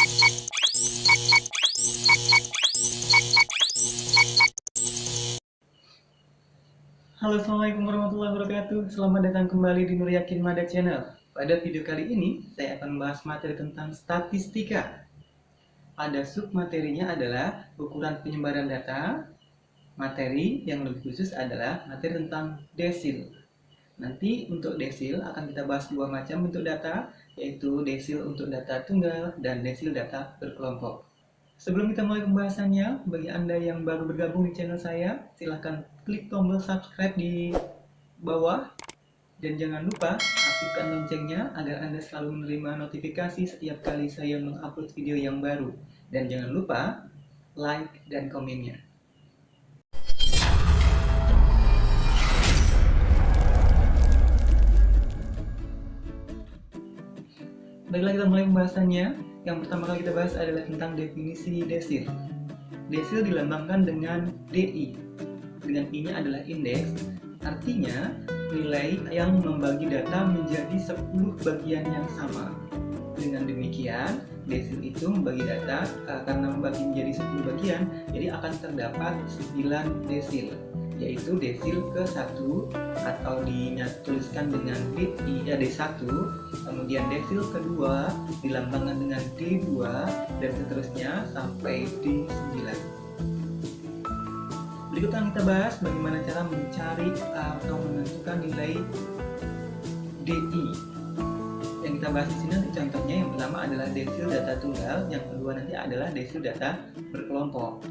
Halo, assalamualaikum warahmatullahi wabarakatuh. Selamat datang kembali di Nur Yakin Mada Channel. Pada video kali ini, saya akan membahas materi tentang statistika. Pada submaterinya adalah ukuran penyebaran data. Materi yang lebih khusus adalah materi tentang desil. Nanti untuk desil akan kita bahas dua macam bentuk data, yaitu desil untuk data tunggal dan desil data berkelompok. Sebelum kita mulai pembahasannya, bagi Anda yang baru bergabung di channel saya, silahkan klik tombol subscribe di bawah dan jangan lupa aktifkan loncengnya agar Anda selalu menerima notifikasi setiap kali saya mengupload video yang baru. Dan jangan lupa like dan komennya. Baiklah, kita mulai pembahasannya. Yang pertama kali kita bahas adalah tentang definisi desil. Desil dilambangkan dengan DI. Dengan I-nya adalah indeks, artinya nilai yang membagi data menjadi 10 bagian yang sama. Dengan demikian, desil itu membagi data karena membagi menjadi 10 bagian, jadi akan terdapat 9 desil, yaitu desil ke-1 atau dituliskan dengan D1, kemudian desil kedua dilambangkan dengan D2 dan seterusnya sampai D9. Berikut akan kita bahas bagaimana cara mencari atau menentukan nilai DI. Yang kita bahas di sini nanti contohnya yang pertama adalah desil data tunggal, yang kedua nanti adalah desil data berkelompok.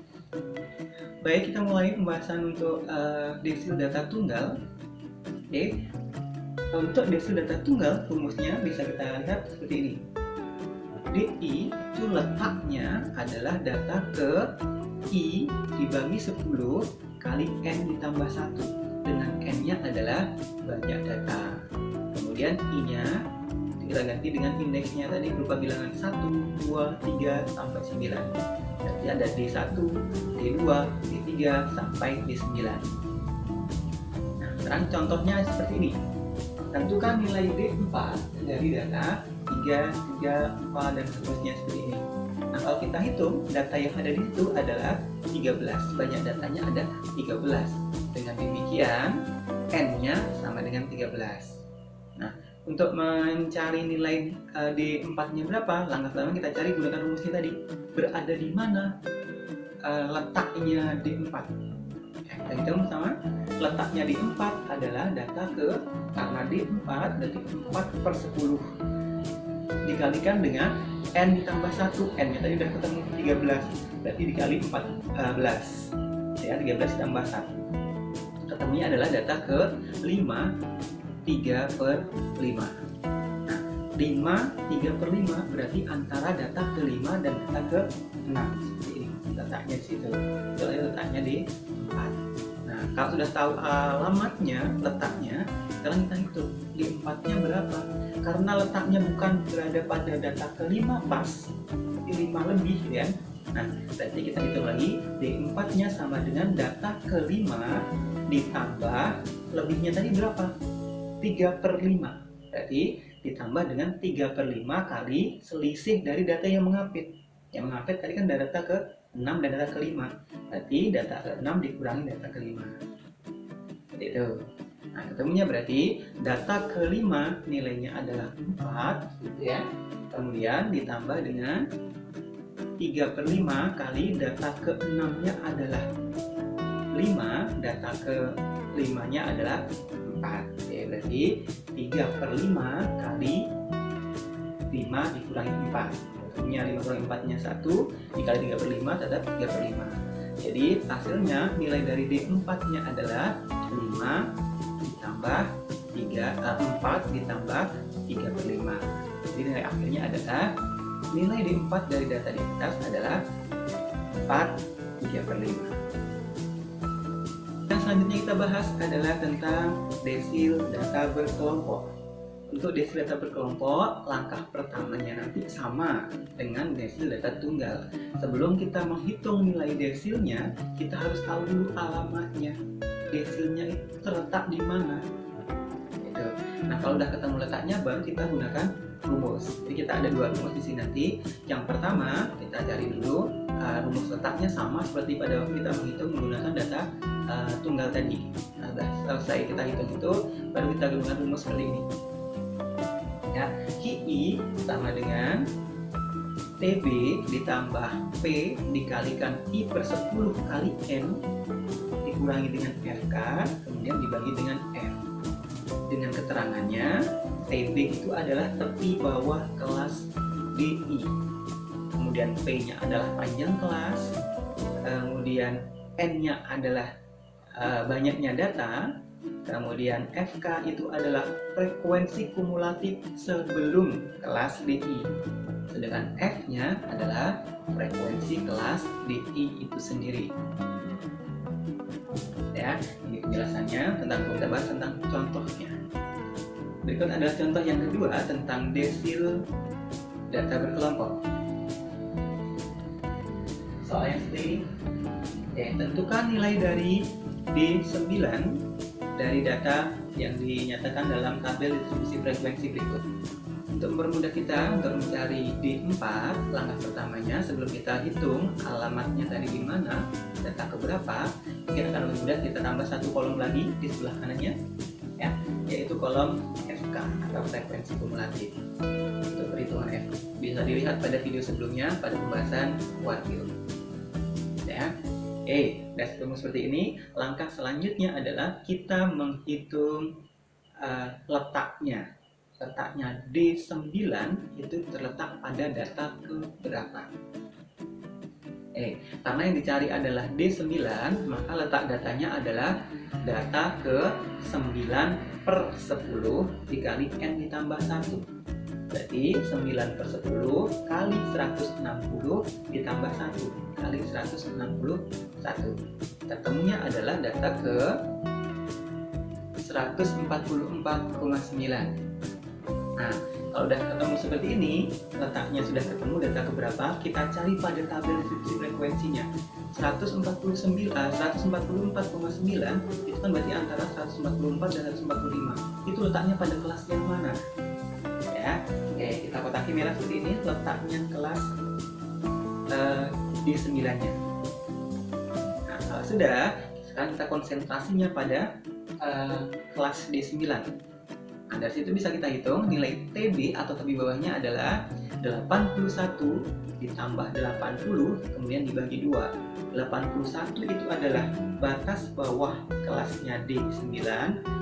Baik, kita mulai pembahasan untuk desil data tunggal. Oke. Untuk desil data tunggal, rumusnya bisa kita lihat seperti ini. DI itu letaknya adalah data ke I dibagi 10 kali N ditambah 1, dengan N-nya adalah banyak data. Kemudian I-nya kita ganti dengan indeksnya tadi berupa bilangan 1, 2, 3, sampai 9. Berarti ada D1, D2, D3, sampai D9. Nah, sekarang contohnya seperti ini. Tentukan nilai D4 dari data 3, 3, 4, dan seterusnya seperti ini. Nah, kalau kita hitung, data yang ada di situ adalah 13. Banyak datanya ada 13. Dengan demikian, N-nya sama dengan 13. Nah, untuk mencari nilai D4-nya berapa, langkah pertama kita cari gunakan rumusnya tadi. Berada di mana letaknya D4? Kita hitung sama. Letaknya D4 adalah data ke, karena D4 berarti 4/10 dikalikan dengan N ditambah 1. N-nya tadi udah ketemu 13, berarti dikali 14 ya, 13 ditambah 1 ketemunya adalah data ke 5, 3/5. Nah, 5, 3/5 berarti antara data ke 5 dan data ke 6. Seperti ini letaknya di situ, soalnya letaknya di 4. Nah, kalau sudah tahu alamatnya, letaknya, sekarang kita hitung D4-nya berapa. Karena letaknya bukan berada pada data ke-5 pas, tapi 5 lebih ya. Nah, berarti kita hitung lagi, D4-nya sama dengan data ke-5 ditambah lebihnya tadi berapa? 3/5. Berarti ditambah dengan 3/5 kali selisih dari data yang mengapit. Yang mengapit tadi kan data ke-6 dan data ke-5. Berarti data ke-6 dikurangi data ke-5. Seperti itu. Nah, ketemunya berarti data ke-5 nilainya adalah 4 gitu ya. Kemudian ditambah dengan 3/5 kali data ke-6-nya adalah 5, data ke-5-nya adalah 4. Ya, berarti 3/5 kali 5 dikurangi 4. Ketemunya 5 kurangi 4-nya 1, dikali 3/5 tetap 3/5. Jadi hasilnya nilai dari D4-nya adalah 5 ditambah 4 ditambah 3/5. Jadi nilai akhirnya adalah nilai D4 dari data di atas adalah 4 3/5. Yang selanjutnya kita bahas adalah tentang desil data berkelompok. Untuk desil data berkelompok, langkah pertamanya nanti sama dengan desil data tunggal. Sebelum kita menghitung nilai desilnya, kita harus tahu dulu alamatnya. Desilnya itu terletak di mana? Gitu. Nah, kalau udah ketemu letaknya, baru kita gunakan rumus. Jadi Jadi kita ada dua rumus di sini nanti. Yang pertama kita cari dulu rumus letaknya sama seperti pada waktu kita menghitung menggunakan data tunggal tadi. Nah, sudah selesai kita hitung itu, baru kita gunakan rumus seperti ini. Ya, QI sama dengan TB ditambah P dikalikan I per 10 kali N dikurangi dengan FK, kemudian dibagi dengan F. Dengan keterangannya, TB itu adalah tepi bawah kelas DI. Kemudian P-nya adalah panjang kelas, kemudian N-nya adalah banyaknya data, kemudian FK itu adalah frekuensi kumulatif sebelum kelas DI. Sedangkan F-nya adalah frekuensi kelas DI itu sendiri. Ya, ini penjelasannya tentang kita bahas tentang contohnya. Berikut adalah contoh yang kedua tentang desil data berkelompok. Soal yang seperti ini. Tentukan nilai dari D9 dari data yang dinyatakan dalam tabel distribusi frekuensi berikut. Untuk mempermudah kita untuk mencari D4, langkah pertamanya sebelum kita hitung alamatnya tadi di mana, data keberapa, kita akan lebih mudah kita tambah satu kolom lagi di sebelah kanannya, ya, yaitu kolom FK atau frekuensi kumulatif. Untuk perhitungan F bisa dilihat pada video sebelumnya pada pembahasan kuartil. Ya, dan ketemu seperti ini. Langkah selanjutnya adalah kita menghitung letaknya D9 itu terletak pada data keberapa. Karena yang dicari adalah D9, maka letak datanya adalah data ke 9 per 10 dikali N ditambah 1. Berarti 9 per 10 kali 160 ditambah 1 kali 161. Ketemunya adalah data ke 144,9. Nah, kalau udah ketemu seperti ini, letaknya sudah ketemu data keberapa, kita cari pada tabel distribusi frekuensinya. 144,9 itu kan berarti antara 144 dan 145. Itu letaknya pada kelas yang mana? Ya, kita kotaki merah seperti ini, letaknya kelas D9-nya. Nah, kalau sudah, sekarang kita konsentrasinya pada kelas D9. Nah, dari situ bisa kita hitung nilai TB atau tepi bawahnya adalah 81 ditambah 80 kemudian dibagi 2. 81 itu adalah batas bawah kelasnya D9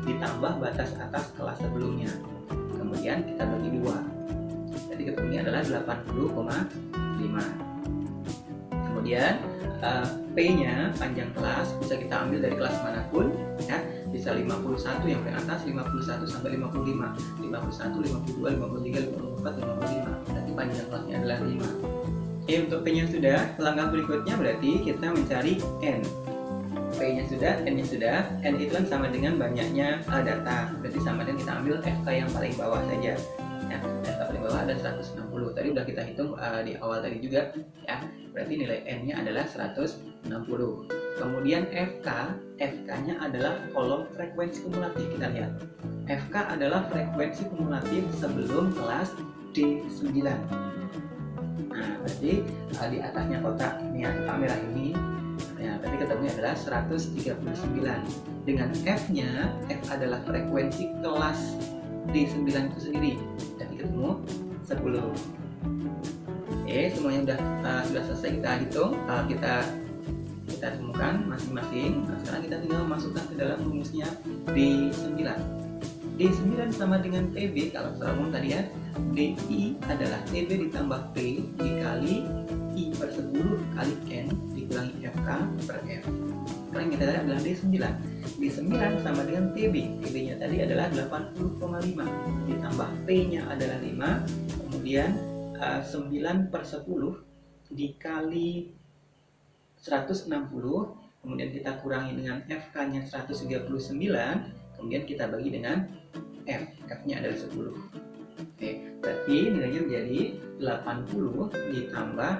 ditambah batas atas kelas sebelumnya. Kemudian kita bagi 2. Jadi ketemunya adalah 80,5. Kemudian P-nya panjang kelas bisa kita ambil dari kelas manapun, ya. Bisa 51 yang paling atas, 51 sampai 55, 51, 52, 53, 54, 55. Berarti panjang kelasnya adalah 5. Untuk P-nya sudah, langkah berikutnya berarti kita mencari N. P-nya sudah, N-nya sudah. N itu kan sama dengan banyaknya data. Berarti sama dengan kita ambil FK yang paling bawah saja. Ya, FK paling bawah ada 160. Tadi udah kita hitung di awal tadi juga, ya. Berarti nilai N-nya adalah 160. Kemudian FK-nya adalah kolom frekuensi kumulatif. Kita lihat, FK adalah frekuensi kumulatif sebelum kelas D9. Nah, berarti di atasnya kotak merah ini, ya, berarti ketemunya adalah 139. Dengan F-nya, F adalah frekuensi kelas D9 itu sendiri. Jadi ketemu 10. Semuanya sudah selesai kita hitung, kita temukan masing-masing. Nah, sekarang kita tinggal masukkan ke dalam rumusnya D9. D9 sama dengan TB kalau secara umum tadi, ya. DI adalah TB ditambah P dikali I per 10 kali N dikurangi FK per F. Sekarang kita lihat adalah D9. D9 sama dengan TB. TB-nya tadi adalah 80,5 ditambah P-nya adalah 5, kemudian 9 per 10 dikali 160, kemudian kita kurangi dengan FK-nya 139, kemudian kita bagi dengan F. F-nya adalah 10. Berarti nilainya menjadi 80 ditambah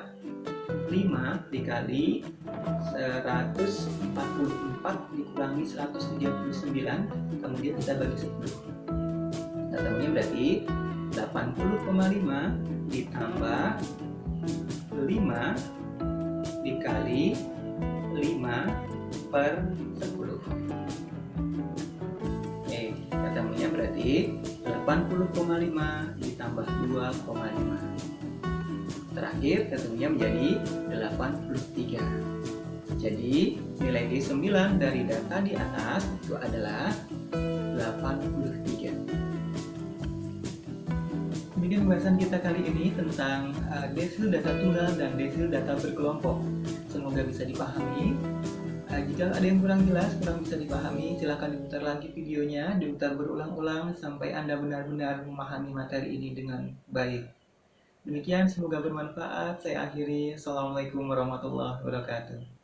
5 dikali 144 dikurangi 139, kemudian kita bagi 10. Ketemunya berarti 80,5 ditambah 5 dikali 5 per 10. Oke, ketemunya berarti 80,5 ditambah 2,5. Terakhir ketemunya menjadi 83. Jadi nilai D9 dari data di atas itu adalah 83. Demikian pembahasan kita kali ini tentang desil data tunggal dan desil data berkelompok. Semoga bisa dipahami. Jika ada yang kurang jelas, kurang bisa dipahami, silakan diputar lagi videonya, diputar berulang-ulang sampai Anda benar-benar memahami materi ini dengan baik. Demikian, semoga bermanfaat. Saya akhiri. Assalamualaikum warahmatullahi wabarakatuh.